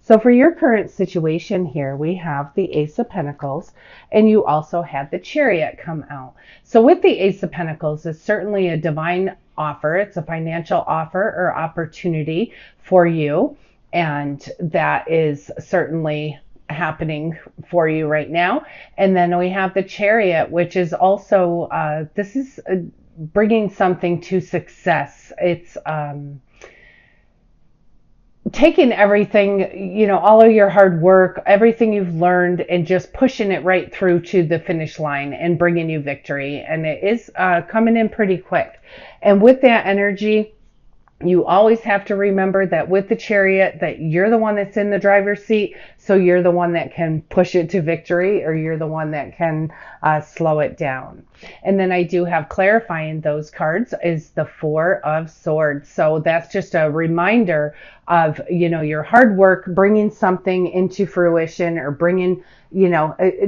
So for your current situation here, we have the Ace of Pentacles, and you also had the Chariot come out. So with the Ace of Pentacles, it's certainly a divine offer. It's a financial offer or opportunity for you. And that is certainly happening for you right now. And then we have the Chariot, which is also, this is bringing something to success. It's, taking everything, all of your hard work, everything you've learned, and just pushing it right through to the finish line and bringing you victory. And it is coming in pretty quick. And with that energy, you always have to remember that with the Chariot, that you're the one that's in the driver's seat. So you're the one that can push it to victory, or you're the one that can slow it down. And then I do have clarifying those cards is the Four of Swords. So that's just a reminder of, your hard work, bringing something into fruition, or bringing,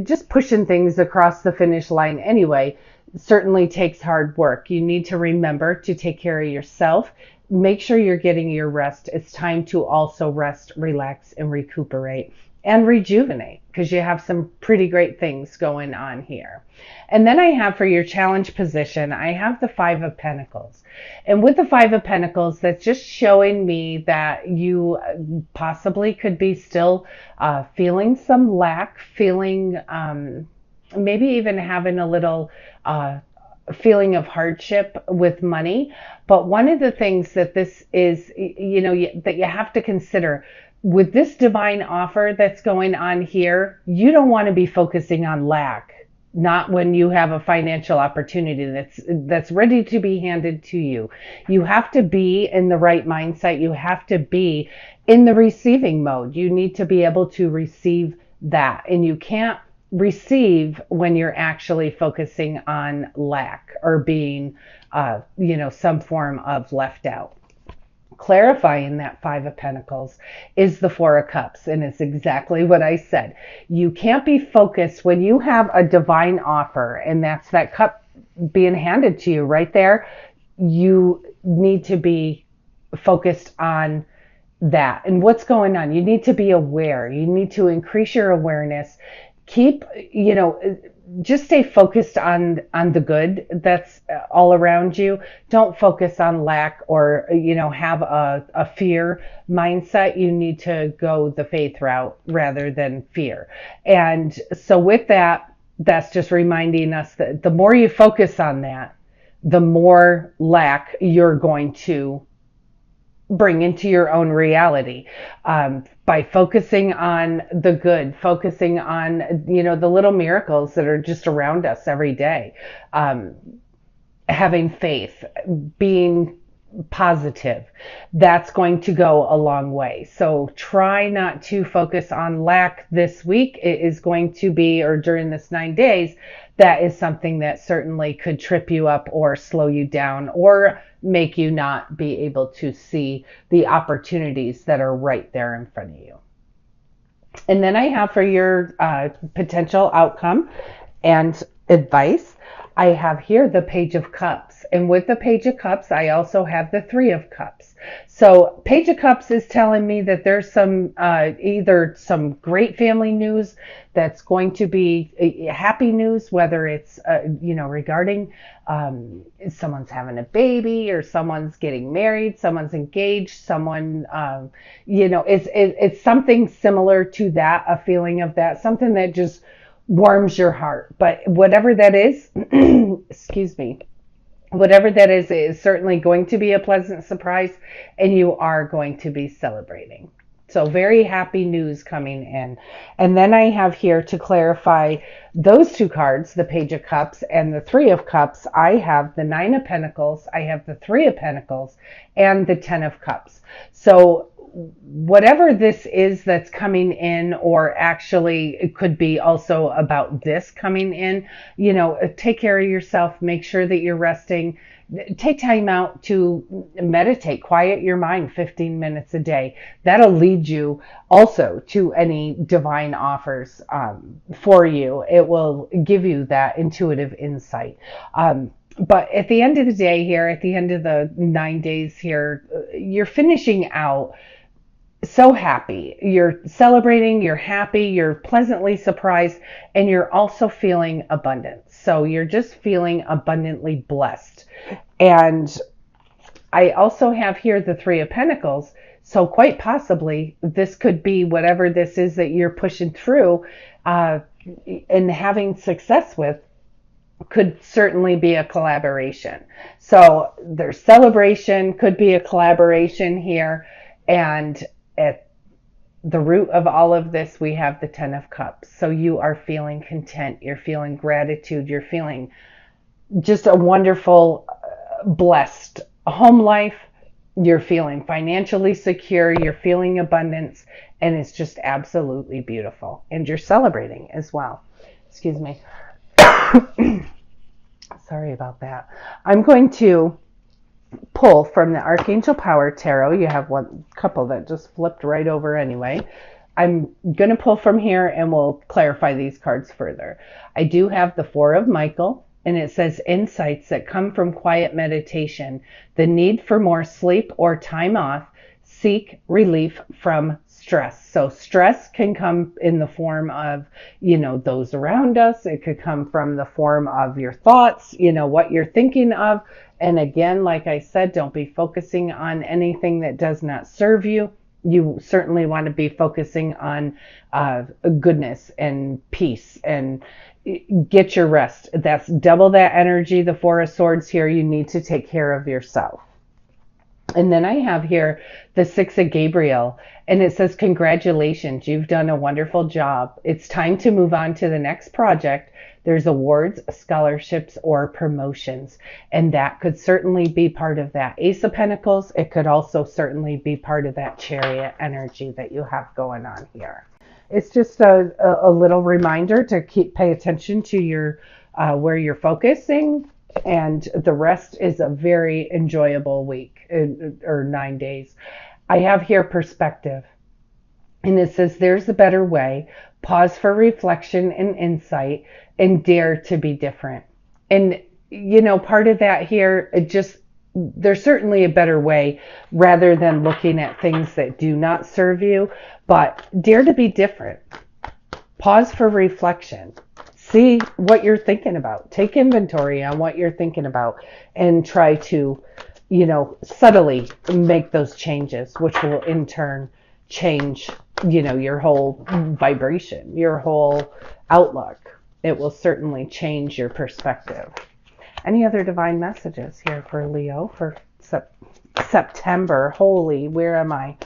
just pushing things across the finish line anyway. Certainly takes hard work. You need to remember to take care of yourself. Make sure you're getting your rest. It's time to also rest, relax, and recuperate and rejuvenate, because you have some pretty great things going on here. And then I have for your challenge position, I have the Five of Pentacles. And with the Five of Pentacles, that's just showing me that you possibly could be still feeling some lack, feeling maybe even having a little feeling of hardship with money. But one of the things that this is, that you have to consider with this divine offer that's going on here, you don't want to be focusing on lack. Not when you have a financial opportunity that's ready to be handed to you. You have to be in the right mindset. You have to be in the receiving mode. You need to be able to receive that. And you can't receive when you're actually focusing on lack or being, some form of left out. Clarifying that Five of Pentacles is the Four of Cups, and it's exactly what I said. You can't be focused when you have a divine offer, and that's that cup being handed to you right there. You need to be focused on that and what's going on. You need to be aware. You need to increase your awareness. Keep, just stay focused on the good that's all around you. Don't focus on lack or, have a fear mindset. You need to go the faith route rather than fear. And so with that, that's just reminding us that the more you focus on that, the more lack you're going to bring into your own reality, by focusing on the good, focusing on, the little miracles that are just around us every day, having faith, being positive. That's going to go a long way. So try not to focus on lack this week. It is going to be, or during this 9 days, that is something that certainly could trip you up or slow you down or make you not be able to see the opportunities that are right there in front of you. And then I have for your potential outcome and advice, I have here the Page of Cups. And with the Page of Cups, I also have the Three of Cups. So Page of Cups is telling me that there's some either some great family news that's going to be happy news, whether it's regarding someone's having a baby or someone's getting married, someone's engaged, someone it's something similar to that, a feeling of that, something that just warms your heart. But whatever that is, excuse me, whatever that is certainly going to be a pleasant surprise, and you are going to be celebrating. So very happy news coming in. And then I have here to clarify those two cards, the Page of Cups and the Three of Cups. I have the Nine of Pentacles, I have the Three of Pentacles, and the Ten of Cups. So whatever this is that's coming in, or actually it could be also about this coming in, take care of yourself, make sure that you're resting, take time out to meditate, quiet your mind 15 minutes a day. That'll lead you also to any divine offers for you. It will give you that intuitive insight. But at the end of the day here, at the end of the 9 days here, you're finishing out so happy. You're celebrating, you're happy, you're pleasantly surprised, and you're also feeling abundance. So you're just feeling abundantly blessed. And I also have here the Three of Pentacles. So quite possibly this could be whatever this is that you're pushing through and having success with could certainly be a collaboration. So there's celebration, could be a collaboration here. And at the root of all of this, we have the Ten of Cups. So you are feeling content, you're feeling gratitude, you're feeling just a wonderful, blessed home life. You're feeling financially secure, you're feeling abundance, and it's just absolutely beautiful. And you're celebrating as well. Excuse me. Sorry about that. I'm going to pull from the Archangel Power Tarot. You have one couple that just flipped right over anyway. I'm going to pull from here and we'll clarify these cards further. I do have the Four of Michael, and it says insights that come from quiet meditation, the need for more sleep or time off, seek relief from stress. So stress can come in the form of, those around us. It could come from the form of your thoughts, what you're thinking of. And again, like I said, don't be focusing on anything that does not serve you. You certainly want to be focusing on goodness and peace and get your rest. That's double that energy. The Four of Swords here, you need to take care of yourself. And then I have here the Six of Gabriel, and it says, congratulations, you've done a wonderful job. It's time to move on to the next project. There's awards, scholarships, or promotions. And that could certainly be part of that Ace of Pentacles. It could also certainly be part of that Chariot energy that you have going on here. It's just a little reminder to pay attention to your where you're focusing. And the rest is a very enjoyable week or 9 days. I have here perspective. And it says, there's a better way. Pause for reflection and insight and dare to be different. And, part of that here, there's certainly a better way rather than looking at things that do not serve you, but dare to be different. Pause for reflection. See what you're thinking about. Take inventory on what you're thinking about and try to, subtly make those changes, which will in turn change, your whole vibration, your whole outlook. It will certainly change your perspective. Any other divine messages here for Leo for September? Holy, where am I?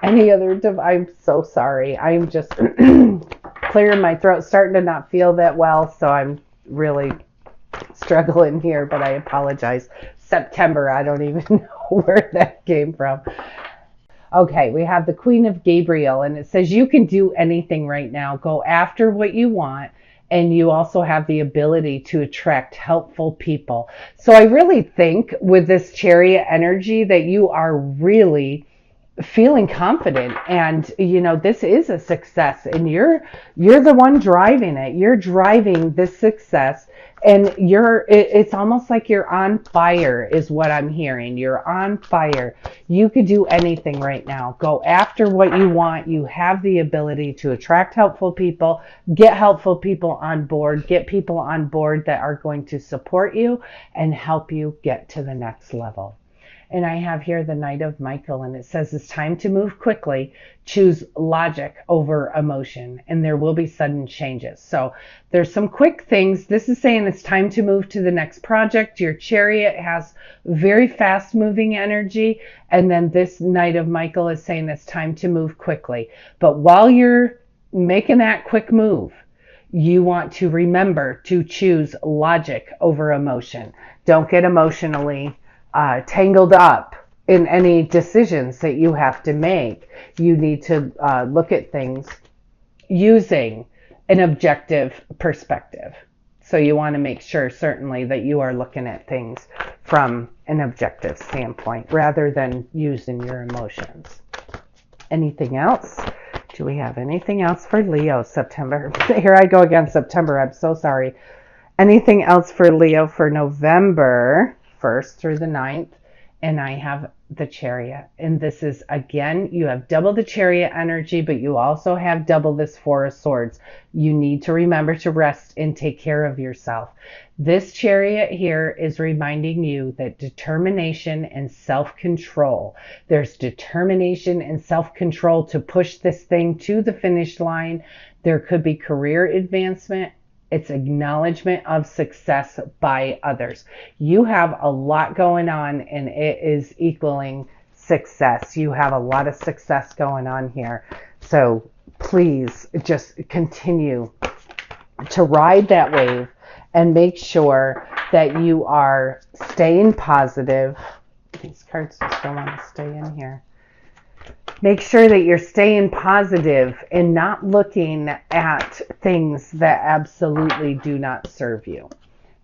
Any other I'm so sorry. I'm just clearing my throat, starting to not feel that well, so I'm really struggling here, but I apologize. September, I don't even know where that came from. Okay, we have the Queen of Gabriel, and it says you can do anything right now. Go after what you want, and you also have the ability to attract helpful people. So I really think with this Chariot energy that you are really feeling confident, and this is a success, and you're the one driving it. You're driving this success, and it's almost like you're on fire is what I'm hearing. You're on fire. You could do anything right now. Go after what you want. You have the ability to attract helpful people, get helpful people on board, get people on board that are going to support you and help you get to the next level. And I have here the Knight of Michael, and it says it's time to move quickly. Choose logic over emotion, and there will be sudden changes. So there's some quick things. This is saying it's time to move to the next project. Your Chariot has very fast moving energy. And then this Knight of Michael is saying it's time to move quickly. But while you're making that quick move, you want to remember to choose logic over emotion. Don't get emotionally tangled up in any decisions that you have to make. You need to look at things using an objective perspective. So you want to make sure certainly that you are looking at things from an objective standpoint rather than using your emotions. Anything else? Do we have anything else for Leo September? Here I go again, September. I'm so sorry. Anything else for Leo for November 1st through the 9th? and I have the Chariot. And this is, again, you have double the Chariot energy, but you also have double this Four of Swords. You need to remember to rest and take care of yourself. This Chariot here is reminding you that determination and self-control. There's determination and self-control to push this thing to the finish line. There could be career advancement. It's acknowledgement of success by others. You have a lot going on, and it is equaling success. You have a lot of success going on here. So please just continue to ride that wave and make sure that you are staying positive. These cards just don't want to stay in here. Make sure that you're staying positive and not looking at things that absolutely do not serve you.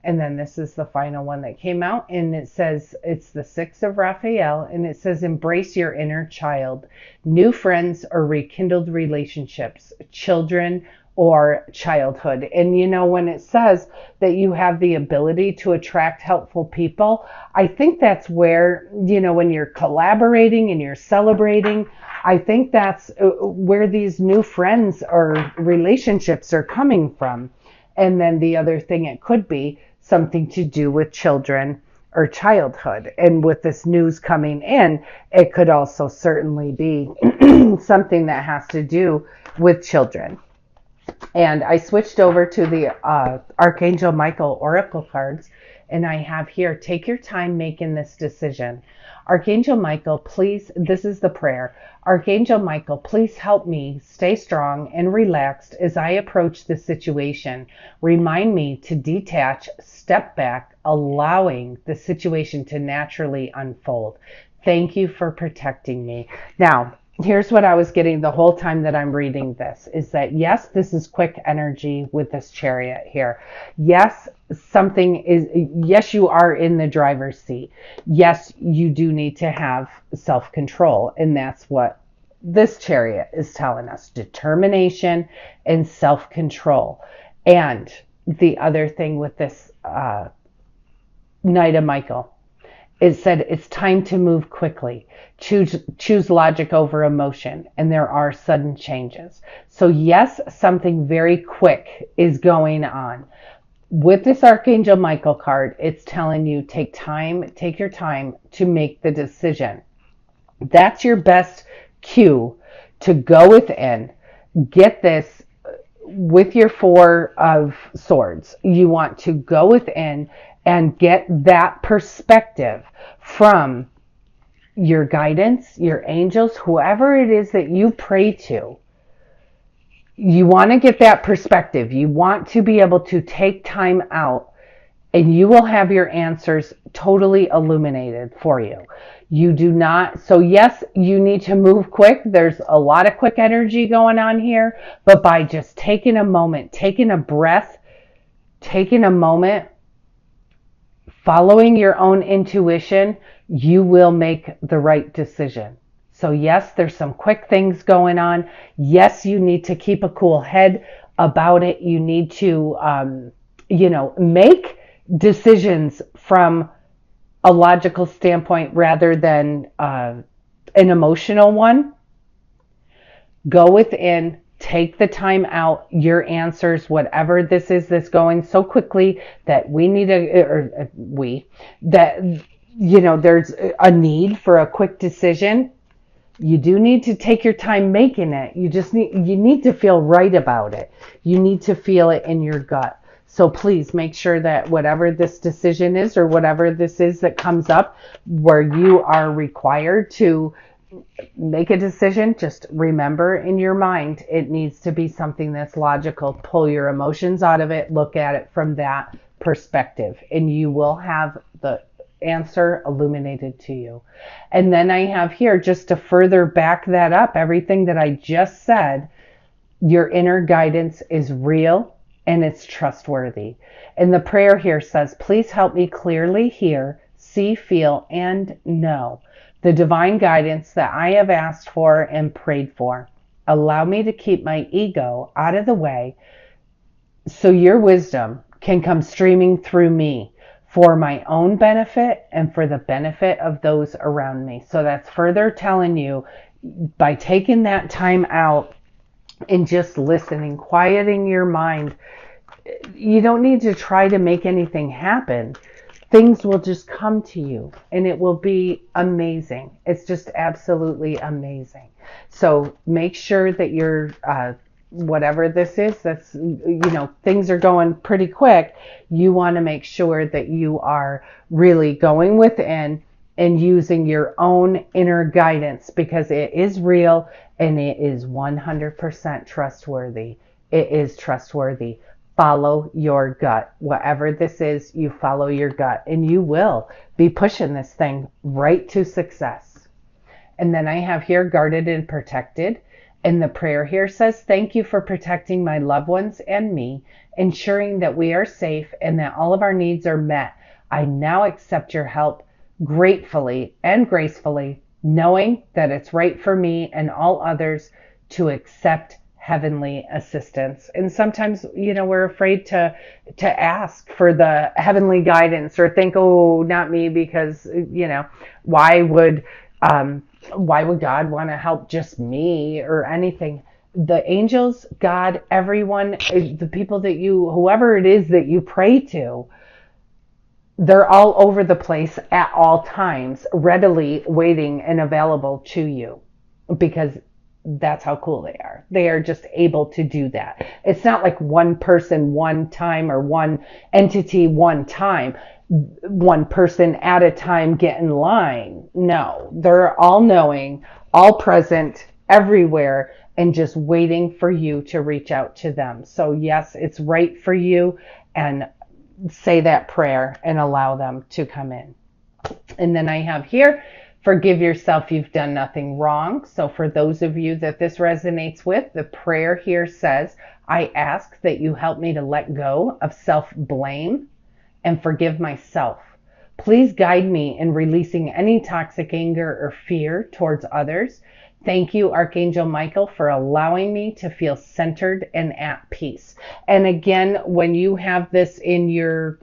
And then this is the final one that came out, and it says, it's the Six of Raphael, and it says, embrace your inner child, new friends or rekindled relationships, children or childhood. And you know, when it says that you have the ability to attract helpful people, I think that's where, you know, when you're collaborating and you're celebrating, I think that's where these new friends or relationships are coming from. And then the other thing, it could be something to do with children or childhood. And with this news coming in, it could also certainly be something that has to do with children. And I switched over to the Archangel Michael Oracle cards, and I have here, take your time making this decision. Archangel Michael, please, this is the prayer. Archangel Michael, please help me stay strong and relaxed as I approach this situation. Remind me to detach, step back, allowing the situation to naturally unfold. Thank you for protecting me. Now, here's what I was getting the whole time that I'm reading this, is that yes, this is quick energy with this Chariot here. Yes, yes, you are in the driver's seat. Yes, you do need to have self-control. And that's what this Chariot is telling us, determination and self-control. And the other thing with this Knight of Michael, it said it's time to move quickly. Choose logic over emotion, and there are sudden changes. So yes, something very quick is going on. With this Archangel Michael card, it's telling you take your time to make the decision. That's your best cue to go within. Get this with your Four of Swords. You want to go within and get that perspective from your guidance, your angels, whoever it is that you pray to. You want to get that perspective. You want to be able to take time out, and you will have your answers totally illuminated for you. You do not. So yes, you need to move quick. There's a lot of quick energy going on here, but by just taking a moment, taking a breath, taking a moment, following your own intuition, you will make the right decision. So yes, there's some quick things going on. Yes, you need to keep a cool head about it. You need to, make decisions from a logical standpoint rather than an emotional one. Go within, take the time out, your answers, whatever this is that's going so quickly that there's a need for a quick decision. You do need to take your time making it. You need to feel right about it. You need to feel it in your gut. So please make sure that whatever this decision is, or whatever this is that comes up where you are required to make a decision, just remember in your mind, it needs to be something that's logical. Pull your emotions out of it. Look at it from that perspective, and you will have the answer illuminated to you. And then I have here, just to further back that up, everything that I just said, your inner guidance is real and it's trustworthy. And the prayer here says, please help me clearly hear, see, feel, and know the divine guidance that I have asked for and prayed for. Allow me to keep my ego out of the way so your wisdom can come streaming through me for my own benefit and for the benefit of those around me. So that's further telling you, by taking that time out and just listening, quieting your mind, you don't need to try to make anything happen. Things will just come to you and it will be amazing. It's just absolutely amazing. So make sure that you're, whatever this is, that's, things are going pretty quick. You want to make sure that you are really going within and using your own inner guidance, because it is real and it is 100% trustworthy. It is trustworthy. Follow your gut. Whatever this is, you follow your gut and you will be pushing this thing right to success. And then I have here guarded and protected. And the prayer here says, thank you for protecting my loved ones and me, ensuring that we are safe and that all of our needs are met. I now accept your help gratefully and gracefully, knowing that it's right for me and all others to accept heavenly assistance. And sometimes, we're afraid to ask for the heavenly guidance or think, oh, not me, because, why would God want to help just me or anything? The angels, God, everyone, the people that whoever it is that you pray to, they're all over the place at all times, readily waiting and available to you, because that's how cool they are. They are just able to do that. It's not like one person, one time, or one entity, one time, one person at a time get in line. No, they're all knowing, all present, everywhere, and just waiting for you to reach out to them. So yes, it's right for you, and say that prayer and allow them to come in. And then I have here, forgive yourself, you've done nothing wrong. So for those of you that this resonates with, the prayer here says, I ask that you help me to let go of self-blame and forgive myself. Please guide me in releasing any toxic anger or fear towards others. Thank you, Archangel Michael, for allowing me to feel centered and at peace. And again, when you have this in your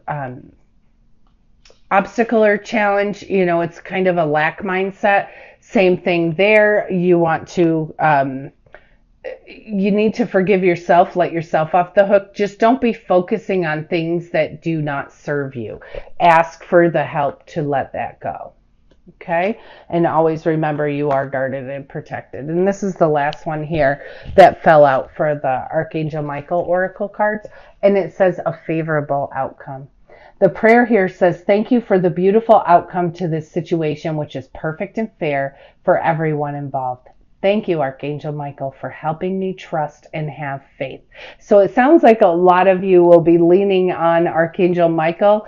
obstacle or challenge, it's kind of a lack mindset. Same thing there. You want to, you need to forgive yourself, let yourself off the hook. Just don't be focusing on things that do not serve you. Ask for the help to let that go. Okay. And always remember, you are guarded and protected. And this is the last one here that fell out for the Archangel Michael Oracle cards. And it says a favorable outcome. The prayer here says, thank you for the beautiful outcome to this situation, which is perfect and fair for everyone involved. Thank you, Archangel Michael, for helping me trust and have faith. So it sounds like a lot of you will be leaning on Archangel Michael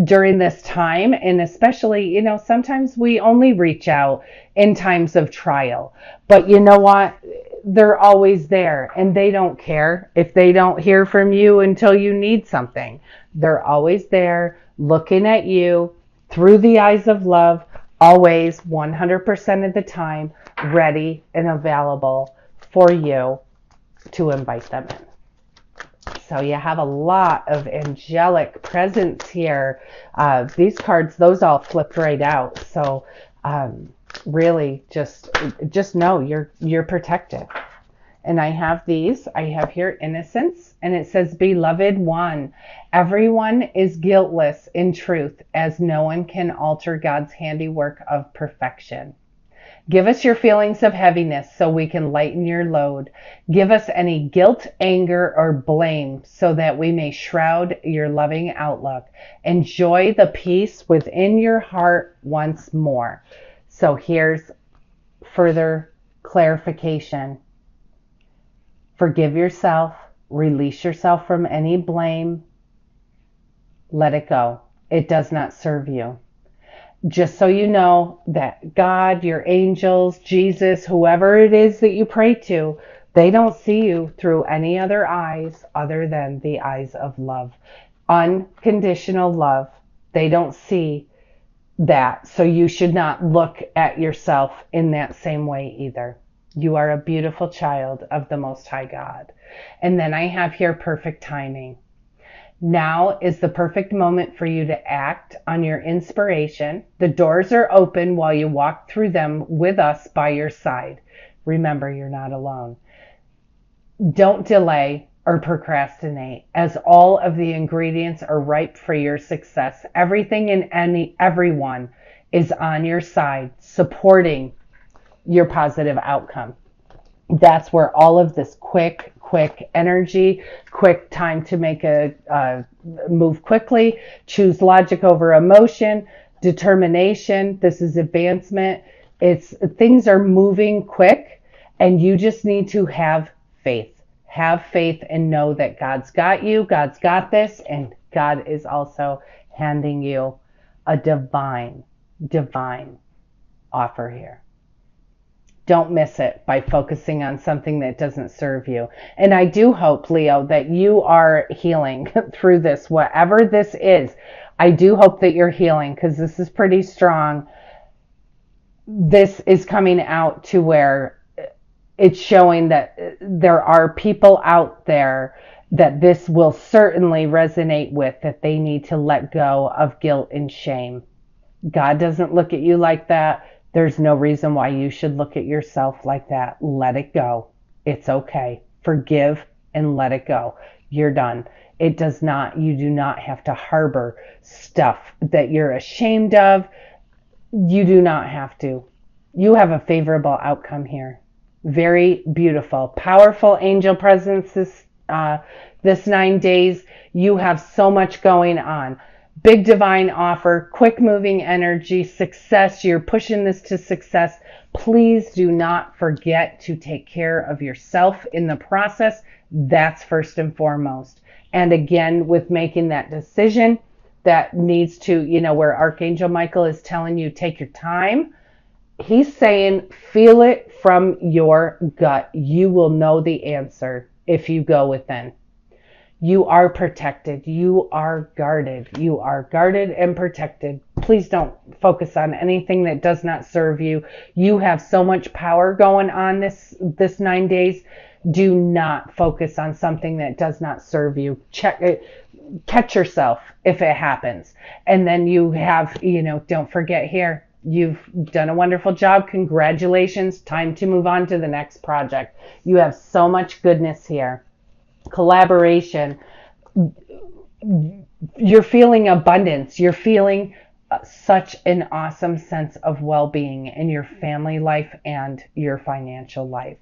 during this time. And especially, sometimes we only reach out in times of trial. But you know what? They're always there, and they don't care if they don't hear from you until you need something. They're always there, looking at you through the eyes of love, always 100% of the time, ready and available for you to invite them in. So you have a lot of angelic presence here. These cards, those all flipped right out. So really just know you're protected. And I have these. I have here innocence, and it says, beloved one, everyone is guiltless in truth, as no one can alter God's handiwork of perfection. Give us your feelings of heaviness so we can lighten your load. Give us any guilt, anger, or blame so that we may shroud your loving outlook. Enjoy the peace within your heart once more. So here's further clarification. Forgive yourself, release yourself from any blame, let it go. It does not serve you. Just so you know that God, your angels, Jesus, whoever it is that you pray to, they don't see you through any other eyes other than the eyes of love. Unconditional love. They don't see that. So you should not look at yourself in that same way either. You are a beautiful child of the Most High God. And then I have here perfect timing. Now is the perfect moment for you to act on your inspiration. The doors are open while you walk through them with us by your side. Remember, you're not alone. Don't delay or procrastinate, as all of the ingredients are ripe for your success. Everything and everyone is on your side, supporting your positive outcome. That's where all of this quick energy, quick time to make a move quickly, choose logic over emotion, determination. This is advancement. It's things are moving quick, and you just need to have faith. Have faith and know that God's got you, God's got this, and God is also handing you a divine offer here. Don't miss it by focusing on something that doesn't serve you. And I do hope, Leo, that you are healing through this, whatever this is. I do hope that you're healing, because this is pretty strong. This is coming out to where it's showing that there are people out there that this will certainly resonate with, that they need to let go of guilt and shame. God doesn't look at you like that. There's no reason why you should look at yourself like that. Let it go. It's okay. Forgive and let it go. You're done. You do not have to harbor stuff that you're ashamed of. You do not have to. You have a favorable outcome here. Very beautiful, powerful angel presence this 9 days. You have so much going on. Big divine offer, quick moving energy, success. You're pushing this to success. Please do not forget to take care of yourself in the process. That's first and foremost. And again, with making that decision, that needs to, where Archangel Michael is telling you, take your time. He's saying, feel it from your gut. You will know the answer if you go within. You are protected. You are guarded. You are guarded and protected. Please don't focus on anything that does not serve you. You have so much power going on this 9 days. Do not focus on something that does not serve you. Catch yourself if it happens. And then you have, don't forget here, you've done a wonderful job. Congratulations. Time to move on to the next project. You have so much goodness here. Collaboration. You're feeling abundance. You're feeling such an awesome sense of well-being in your family life and your financial life.